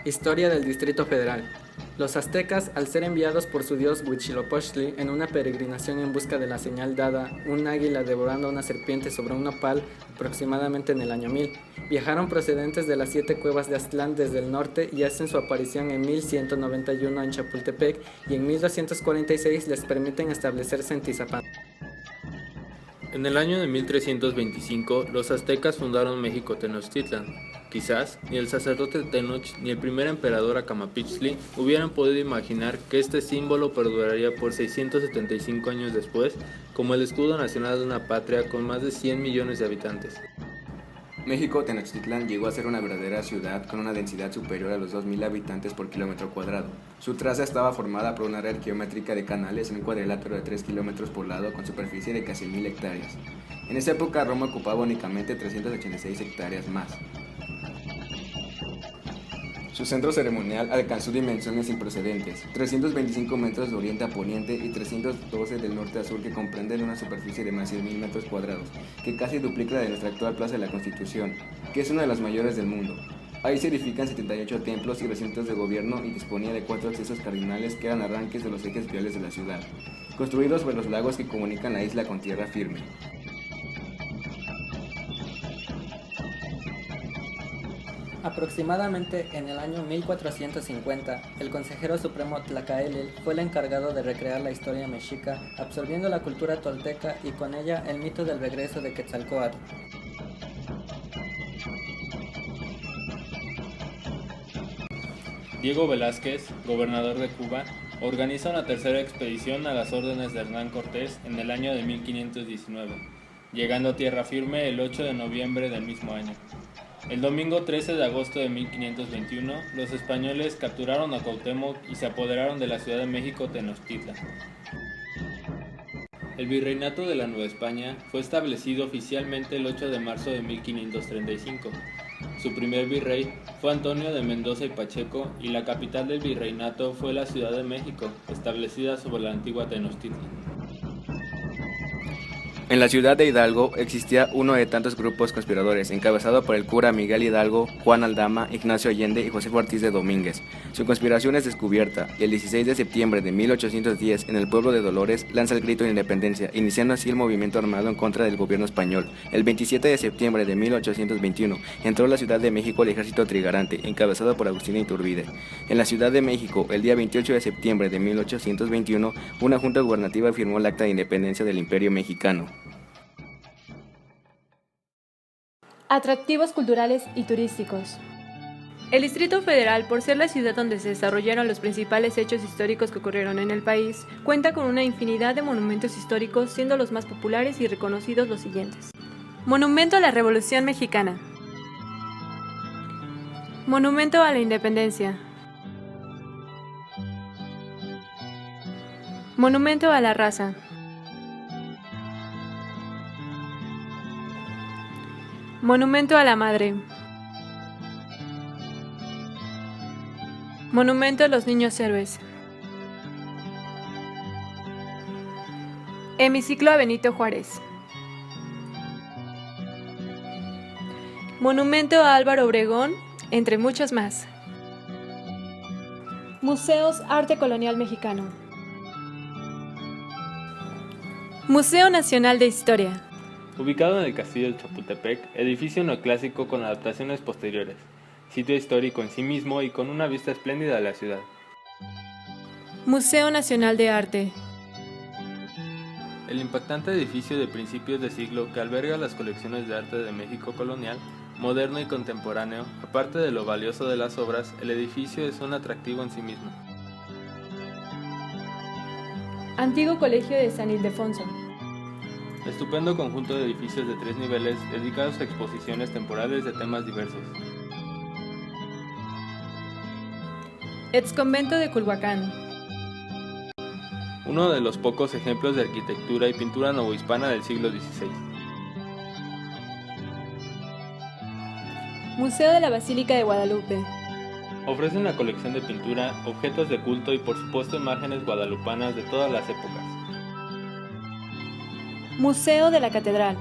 Historia del Distrito Federal. Los aztecas, al ser enviados por su dios Huitzilopochtli en una peregrinación en busca de la señal dada, un águila devorando a una serpiente sobre un nopal, aproximadamente en el año 1000, viajaron procedentes de las 7 cuevas de Aztlán desde el norte y hacen su aparición en 1191 en Chapultepec y en 1246 les permiten establecerse en Tizapán. En el año de 1325, los aztecas fundaron México Tenochtitlan. Quizás ni el sacerdote Tenoch ni el primer emperador Acamapichtli hubieran podido imaginar que este símbolo perduraría por 675 años después como el escudo nacional de una patria con más de 100 millones de habitantes. México Tenochtitlán llegó a ser una verdadera ciudad con una densidad superior a los 2.000 habitantes por kilómetro cuadrado. Su traza estaba formada por una red geométrica de canales en un cuadrilátero de 3 kilómetros por lado con superficie de casi 1.000 hectáreas. En esa época Roma ocupaba únicamente 386 hectáreas más. Su centro ceremonial alcanzó dimensiones sin precedentes, 325 metros de oriente a poniente y 312 del norte a sur, que comprenden una superficie de más de 1.000 metros cuadrados, que casi duplica la de nuestra actual Plaza de la Constitución, que es una de las mayores del mundo. Ahí se edifican 78 templos y recintos de gobierno y disponía de 4 accesos cardinales que eran arranques de los ejes viales de la ciudad, construidos sobre los lagos que comunican la isla con tierra firme. Aproximadamente en el año 1450, el consejero supremo Tlacaelel fue el encargado de recrear la historia mexica, absorbiendo la cultura tolteca y con ella el mito del regreso de Quetzalcóatl. Diego Velázquez, gobernador de Cuba, organiza una tercera expedición a las órdenes de Hernán Cortés en el año de 1519, llegando a tierra firme el 8 de noviembre del mismo año. El domingo 13 de agosto de 1521, los españoles capturaron a Cuauhtémoc y se apoderaron de la Ciudad de México Tenochtitlan. El virreinato de la Nueva España fue establecido oficialmente el 8 de marzo de 1535. Su primer virrey fue Antonio de Mendoza y Pacheco y la capital del virreinato fue la Ciudad de México, establecida sobre la antigua Tenochtitlan. En la ciudad de Hidalgo existía uno de tantos grupos conspiradores, encabezado por el cura Miguel Hidalgo, Juan Aldama, Ignacio Allende y José Ortiz de Domínguez. Su conspiración es descubierta y el 16 de septiembre de 1810, en el pueblo de Dolores, lanza el grito de independencia, iniciando así el movimiento armado en contra del gobierno español. El 27 de septiembre de 1821, entró a la Ciudad de México el ejército trigarante, encabezado por Agustín Iturbide. En la Ciudad de México, el día 28 de septiembre de 1821, una junta gubernativa firmó el Acta de Independencia del Imperio Mexicano. Atractivos culturales y turísticos. El Distrito Federal, por ser la ciudad donde se desarrollaron los principales hechos históricos que ocurrieron en el país, cuenta con una infinidad de monumentos históricos, siendo los más populares y reconocidos los siguientes. Monumento a la Revolución Mexicana. Monumento a la Independencia. Monumento a la Raza. Monumento a la Madre. Monumento a los Niños Héroes. Hemiciclo a Benito Juárez. Monumento a Álvaro Obregón, entre muchos más. Museos Arte Colonial Mexicano. Museo Nacional de Historia. Ubicado en el Castillo de Chapultepec, edificio neoclásico con adaptaciones posteriores, sitio histórico en sí mismo y con una vista espléndida de la ciudad. Museo Nacional de Arte. El impactante edificio de principios de siglo que alberga las colecciones de arte de México colonial, moderno y contemporáneo. Aparte de lo valioso de las obras, el edificio es un atractivo en sí mismo. Antiguo Colegio de San Ildefonso. Estupendo conjunto de edificios de 3 niveles dedicados a exposiciones temporales de temas diversos. Exconvento de Culhuacán. Uno de los pocos ejemplos de arquitectura y pintura novohispana del siglo XVI. Museo de la Basílica de Guadalupe. Ofrece una colección de pintura, objetos de culto y por supuesto imágenes guadalupanas de todas las épocas. Museo de la Catedral.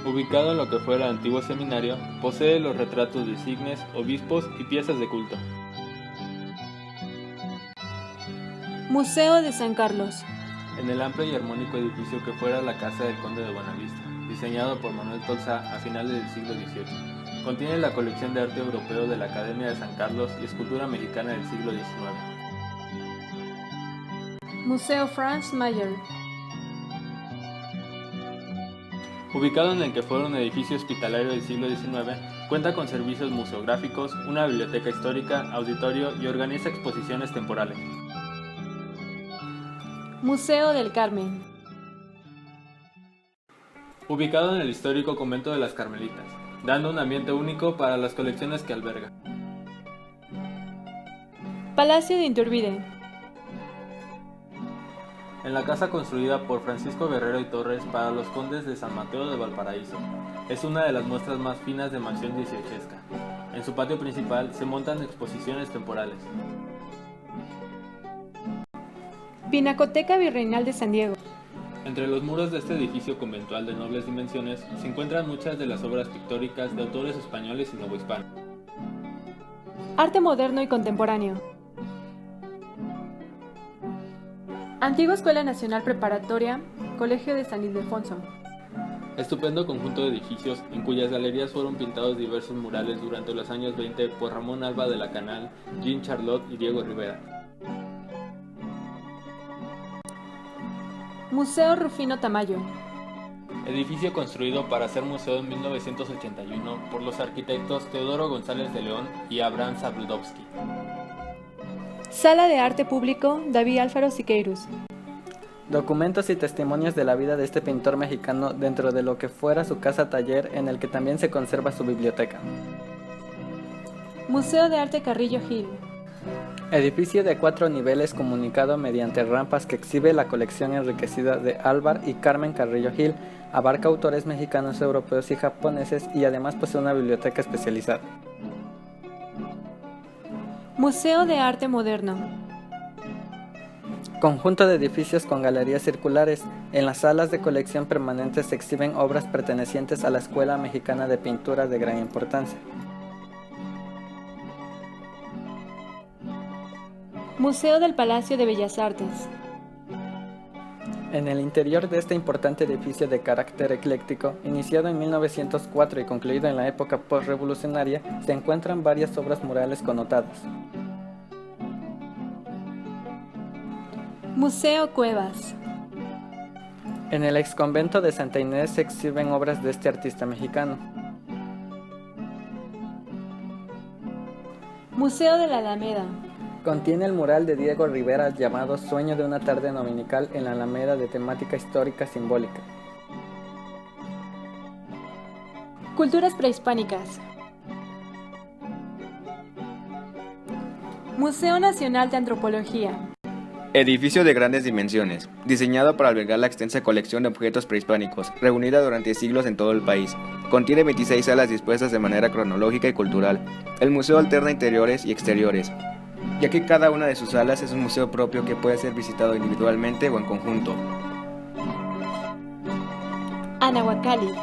Ubicado en lo que fue el antiguo seminario, posee los retratos de cisnes, obispos y piezas de culto. Museo de San Carlos. En el amplio y armónico edificio que fuera la casa del conde de Buenavista, diseñado por Manuel Tolsá a finales del siglo XVIII, contiene la colección de arte europeo de la Academia de San Carlos y escultura mexicana del siglo XIX. Museo Franz Mayer. Ubicado en el que fuera un edificio hospitalario del siglo XIX, cuenta con servicios museográficos, una biblioteca histórica, auditorio y organiza exposiciones temporales. Museo del Carmen. Ubicado en el histórico convento de las Carmelitas, dando un ambiente único para las colecciones que alberga. Palacio de Iturbide. En la casa construida por Francisco Guerrero y Torres para los condes de San Mateo de Valparaíso, es una de las muestras más finas de mansión dieciochesca. En su patio principal se montan exposiciones temporales. Pinacoteca Virreinal de San Diego. Entre los muros de este edificio conventual de nobles dimensiones se encuentran muchas de las obras pictóricas de autores españoles y novohispanos. Arte moderno y contemporáneo. Antigua Escuela Nacional Preparatoria, Colegio de San Ildefonso. Estupendo conjunto de edificios en cuyas galerías fueron pintados diversos murales durante los años 20 por Ramón Alba de la Canal, Jean Charlotte y Diego Rivera. Museo Rufino Tamayo. Edificio construido para ser museo en 1981 por los arquitectos Teodoro González de León y Abraham Zabludovsky. Sala de Arte Público David Alfaro Siqueiros. Documentos y testimonios de la vida de este pintor mexicano dentro de lo que fuera su casa-taller, en el que también se conserva su biblioteca. Museo de Arte Carrillo Gil. Edificio de 4 niveles comunicado mediante rampas que exhibe la colección enriquecida de Álvar y Carmen Carrillo Gil, abarca autores mexicanos, europeos y japoneses y además posee una biblioteca especializada. Museo de Arte Moderno. Conjunto de edificios con galerías circulares. En las salas de colección permanentes se exhiben obras pertenecientes a la Escuela Mexicana de Pintura de gran importancia. Museo del Palacio de Bellas Artes. En el interior de este importante edificio de carácter ecléctico, iniciado en 1904 y concluido en la época postrevolucionaria, se encuentran varias obras murales connotadas. Museo Cuevas. En el exconvento de Santa Inés se exhiben obras de este artista mexicano. Museo de la Alameda. Contiene el mural de Diego Rivera llamado Sueño de una tarde dominical en la Alameda, de temática histórica simbólica. Culturas prehispánicas. Museo Nacional de Antropología. Edificio de grandes dimensiones, diseñado para albergar la extensa colección de objetos prehispánicos, reunida durante siglos en todo el país. Contiene 26 salas dispuestas de manera cronológica y cultural. El museo alterna interiores y exteriores, ya que cada una de sus salas es un museo propio que puede ser visitado individualmente o en conjunto. Anahuacalli.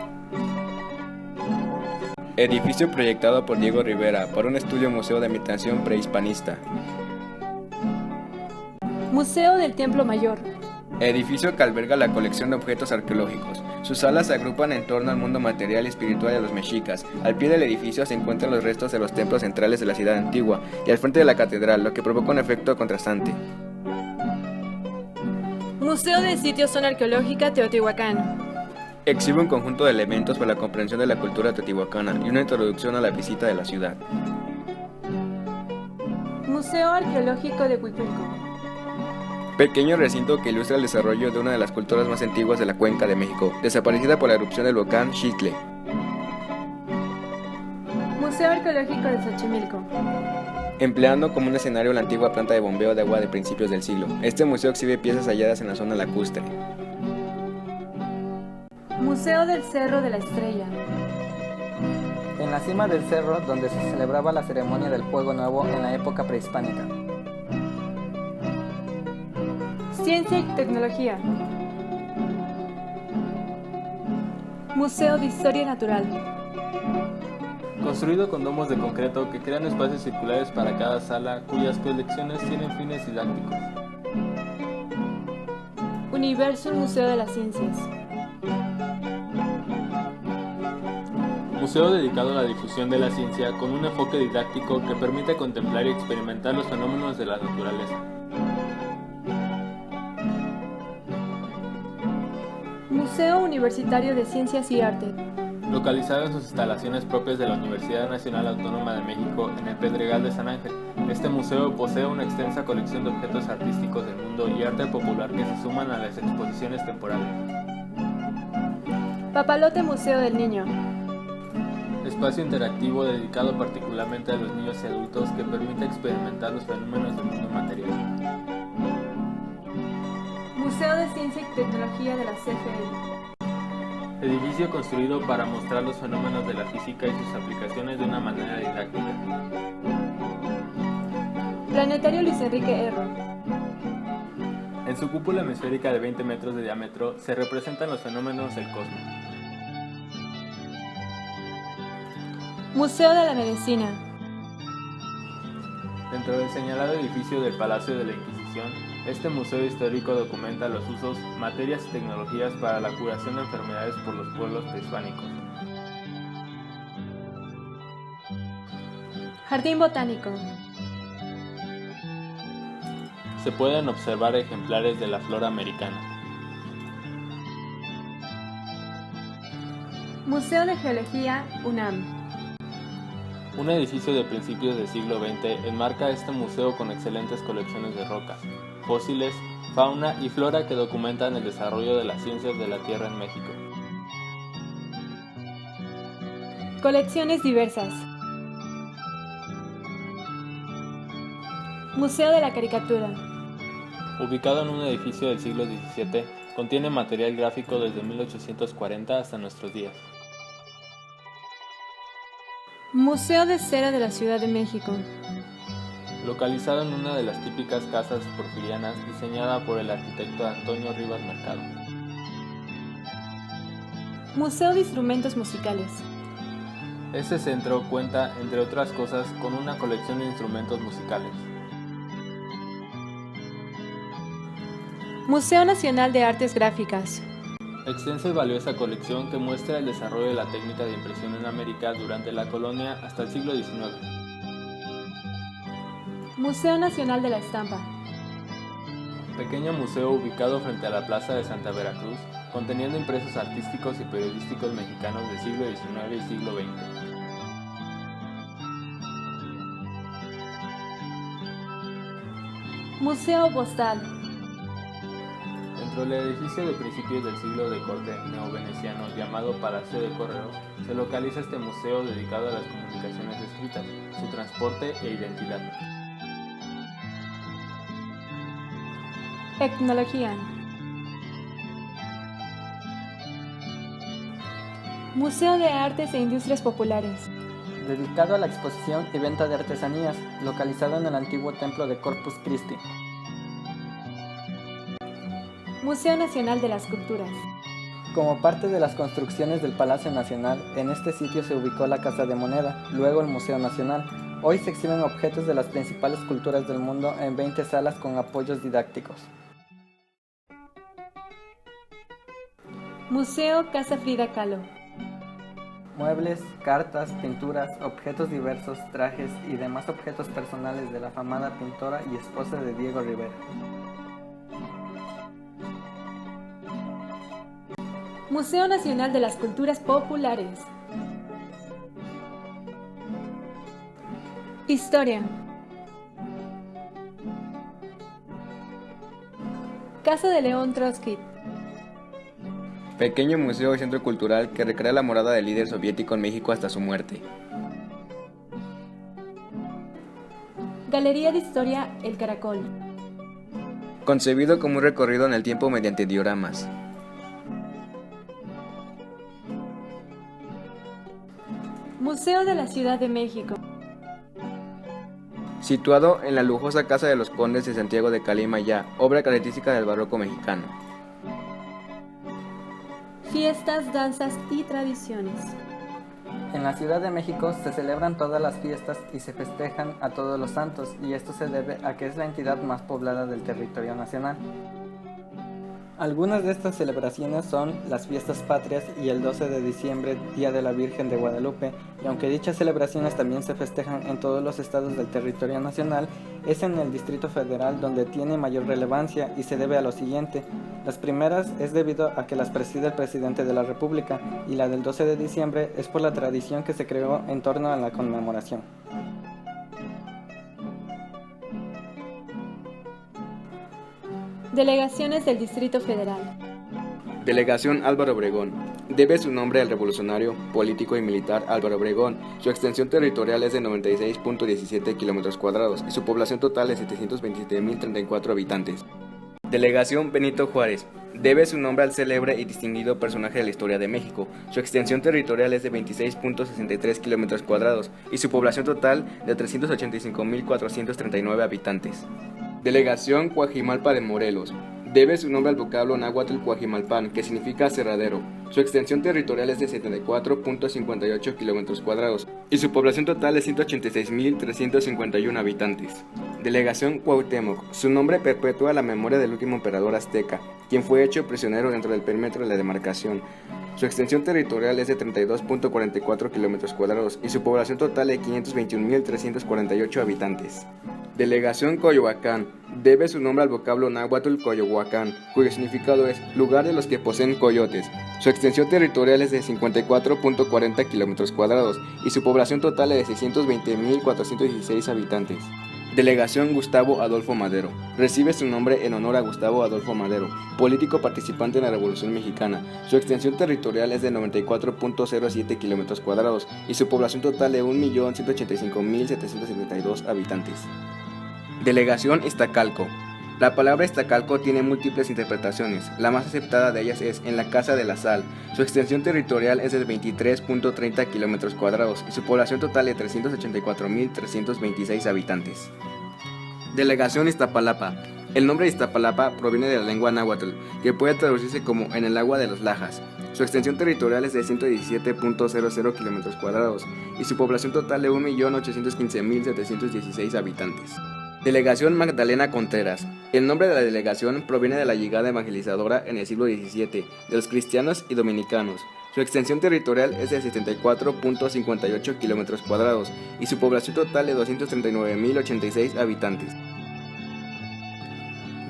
Edificio proyectado por Diego Rivera para un estudio museo de imitación prehispanista. Museo del Templo Mayor. Edificio que alberga la colección de objetos arqueológicos. Sus salas se agrupan en torno al mundo material y espiritual de los mexicas. Al pie del edificio se encuentran los restos de los templos centrales de la ciudad antigua y al frente de la catedral, lo que provoca un efecto contrastante. Museo de Sitio Zona Arqueológica Teotihuacán. Exhibe un conjunto de elementos para la comprensión de la cultura teotihuacana y una introducción a la visita de la ciudad. Museo Arqueológico de Huitulco. Pequeño recinto que ilustra el desarrollo de una de las culturas más antiguas de la Cuenca de México, desaparecida por la erupción del volcán Xitle. Museo Arqueológico de Xochimilco. Empleando como un escenario la antigua planta de bombeo de agua de principios del siglo. Este museo exhibe piezas halladas en la zona lacustre. Museo del Cerro de la Estrella. En la cima del cerro, donde se celebraba la ceremonia del Fuego Nuevo en la época prehispánica. Ciencia y Tecnología. Museo de Historia Natural. Construido con domos de concreto que crean espacios circulares para cada sala, cuyas colecciones tienen fines didácticos. Universum Museo de las Ciencias. Museo dedicado a la difusión de la ciencia con un enfoque didáctico que permite contemplar y experimentar los fenómenos de la naturaleza. Museo Universitario de Ciencias y Arte. Localizado en sus instalaciones propias de la Universidad Nacional Autónoma de México en el Pedregal de San Ángel, este museo posee una extensa colección de objetos artísticos del mundo y arte popular que se suman a las exposiciones temporales. Papalote Museo del Niño. Espacio interactivo dedicado particularmente a los niños y adultos que permite experimentar los fenómenos del mundo material. Museo de Ciencia y Tecnología de la CFE. Edificio construido para mostrar los fenómenos de la física y sus aplicaciones de una manera didáctica. Planetario Luis Enrique Erro. En su cúpula hemisférica de 20 metros de diámetro se representan los fenómenos del cosmos. Museo de la Medicina. Dentro del señalado edificio del Palacio de la Inquisición, este museo histórico documenta los usos, materias y tecnologías para la curación de enfermedades por los pueblos prehispánicos. Jardín Botánico. Se pueden observar ejemplares de la flora americana. Museo de Geología UNAM. Un edificio de principios del siglo XX enmarca este museo con excelentes colecciones de rocas, fósiles, fauna y flora que documentan el desarrollo de las ciencias de la Tierra en México. Colecciones diversas. Museo de la Caricatura. Ubicado en un edificio del siglo XVII, contiene material gráfico desde 1840 hasta nuestros días. Museo de Cera de la Ciudad de México. Localizado en una de las típicas casas porfirianas diseñada por el arquitecto Antonio Rivas Mercado. Museo de Instrumentos Musicales. Este centro cuenta, entre otras cosas, con una colección de instrumentos musicales. Museo Nacional de Artes Gráficas. Extensa y valiosa colección que muestra el desarrollo de la técnica de impresión en América durante la colonia hasta el siglo XIX. Museo Nacional de la Estampa. Pequeño museo ubicado frente a la Plaza de Santa Veracruz, conteniendo impresos artísticos y periodísticos mexicanos del siglo XIX y siglo XX. Museo Postal. Dentro del edificio de principios del siglo de corte neoveneciano llamado Palacio de Correos, se localiza este museo dedicado a las comunicaciones escritas, su transporte e identidad. Tecnología. Museo de Artes e Industrias Populares. Dedicado a la exposición y venta de artesanías, localizado en el antiguo templo de Corpus Christi. Museo Nacional de las Culturas. Como parte de las construcciones del Palacio Nacional, en este sitio se ubicó la Casa de Moneda, luego el Museo Nacional. Hoy se exhiben objetos de las principales culturas del mundo en 20 salas con apoyos didácticos. Museo Casa Frida Kahlo. Muebles, cartas, pinturas, objetos diversos, trajes y demás objetos personales de la afamada pintora y esposa de Diego Rivera. Museo Nacional de las Culturas Populares. Historia. Casa de León Trotsky. Pequeño museo y centro cultural que recrea la morada del líder soviético en México hasta su muerte. Galería de Historia El Caracol. Concebido como un recorrido en el tiempo mediante dioramas. Museo de la Ciudad de México. Situado en la lujosa Casa de los Condes de Santiago de Cali y Mayá, obra característica del barroco mexicano. Fiestas, danzas y tradiciones. En la Ciudad de México se celebran todas las fiestas y se festejan a todos los santos, y esto se debe a que es la entidad más poblada del territorio nacional. Algunas de estas celebraciones son las fiestas patrias y el 12 de diciembre, Día de la Virgen de Guadalupe, y aunque dichas celebraciones también se festejan en todos los estados del territorio nacional, es en el Distrito Federal donde tiene mayor relevancia y se debe a lo siguiente. Las primeras es debido a que las preside el presidente de la República, y la del 12 de diciembre es por la tradición que se creó en torno a la conmemoración. Delegaciones del Distrito Federal. Delegación Álvaro Obregón. Debe su nombre al revolucionario, político y militar Álvaro Obregón. Su extensión territorial es de 96.17 km² y su población total es 727.034 habitantes. Delegación Benito Juárez. Debe su nombre al célebre y distinguido personaje de la historia de México. Su extensión territorial es de 26.63 km² y su población total de 385.439 habitantes. Delegación Cuajimalpa de Morelos. Debe su nombre al vocablo náhuatl Cuajimalpan, que significa aserradero. Su extensión territorial es de 74.58 km² y su población total es 186.351 habitantes. Delegación Cuauhtémoc. Su nombre perpetúa la memoria del último emperador azteca, quien fue hecho prisionero dentro del perímetro de la demarcación. Su extensión territorial es de 32.44 km² y su población total es 521.348 habitantes. Delegación Coyoacán. Debe su nombre al vocablo náhuatl Coyohuacán, cuyo significado es lugar de los que poseen coyotes. Su extensión territorial es de 54.40 km² y su población total es de 620.416 habitantes. Delegación Gustavo Adolfo Madero. Recibe su nombre en honor a Gustavo Adolfo Madero, político participante en la Revolución Mexicana. Su extensión territorial es de 94.07 km² y su población total de 1.185.772 habitantes. Delegación Iztacalco. La palabra Iztacalco tiene múltiples interpretaciones. La más aceptada de ellas es en la Casa de la Sal. Su extensión territorial es de 23.30 km² y su población total de 384.326 habitantes. Delegación Iztapalapa. El nombre de Iztapalapa proviene de la lengua náhuatl, que puede traducirse como en el agua de las lajas. Su extensión territorial es de 117.00 km² y su población total de 1.815.716 habitantes. Delegación Magdalena Contreras. El nombre de la delegación proviene de la llegada evangelizadora en el siglo XVII de los cristianos y dominicanos. Su extensión territorial es de 74.58 km² y su población total de 239.086 habitantes.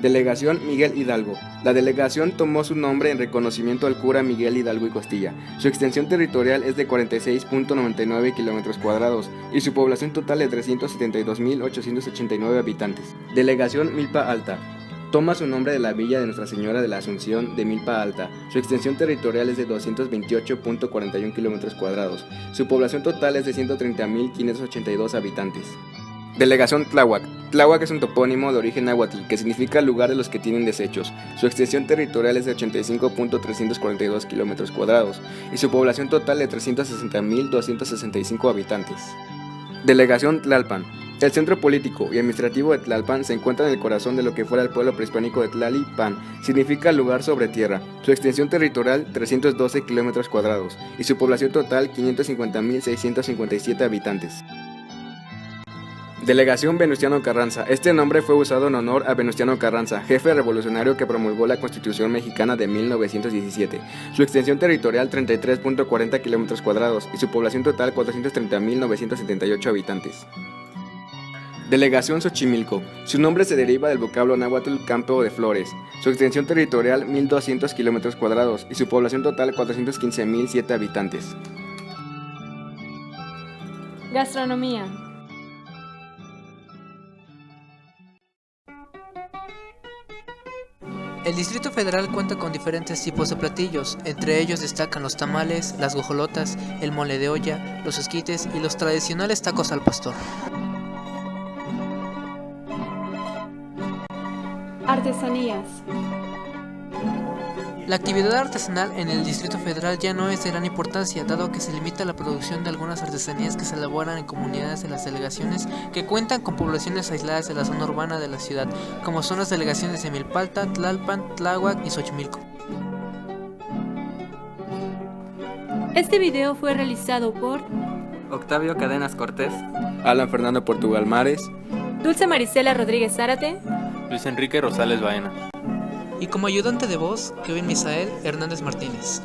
Delegación Miguel Hidalgo. La delegación tomó su nombre en reconocimiento al cura Miguel Hidalgo y Costilla. Su extensión territorial es de 46.99 km² y su población total de 372.889 habitantes. Delegación Milpa Alta. Toma su nombre de la villa de Nuestra Señora de la Asunción de Milpa Alta. Su extensión territorial es de 228.41 km². Su población total es de 130.582 habitantes. Delegación Tláhuac. Tláhuac es un topónimo de origen náhuatl que significa lugar de los que tienen desechos. Su extensión territorial es de 85.342 km² y su población total de 360.265 habitantes. Delegación Tlalpan. El centro político y administrativo de Tlalpan se encuentra en el corazón de lo que fuera el pueblo prehispánico de Tlali-Pan. Significa lugar sobre tierra. Su extensión territorial 312 km² y su población total 550.657 habitantes. Delegación Venustiano Carranza. Este nombre fue usado en honor a Venustiano Carranza, jefe revolucionario que promulgó la Constitución Mexicana de 1917. Su extensión territorial 33.40 km² y su población total 430.978 habitantes. Delegación Xochimilco. Su nombre se deriva del vocablo náhuatl campo de flores. Su extensión territorial 1.200 km² y su población total 415.007 habitantes. Gastronomía. El Distrito Federal cuenta con diferentes tipos de platillos, entre ellos destacan los tamales, las guajolotas, el mole de olla, los esquites y los tradicionales tacos al pastor. Artesanías. La actividad artesanal en el Distrito Federal ya no es de gran importancia, dado que se limita la producción de algunas artesanías que se elaboran en comunidades de las delegaciones que cuentan con poblaciones aisladas de la zona urbana de la ciudad, como son las delegaciones de Milpa Alta, Tlalpan, Tláhuac y Xochimilco. Este video fue realizado por Octavio Cadenas Cortés, Alan Fernando Portugal Mares, Dulce Marisela Rodríguez Zárate, Luis Enrique Rosales Baena. Y como ayudante de voz, Kevin Misael Hernández Martínez.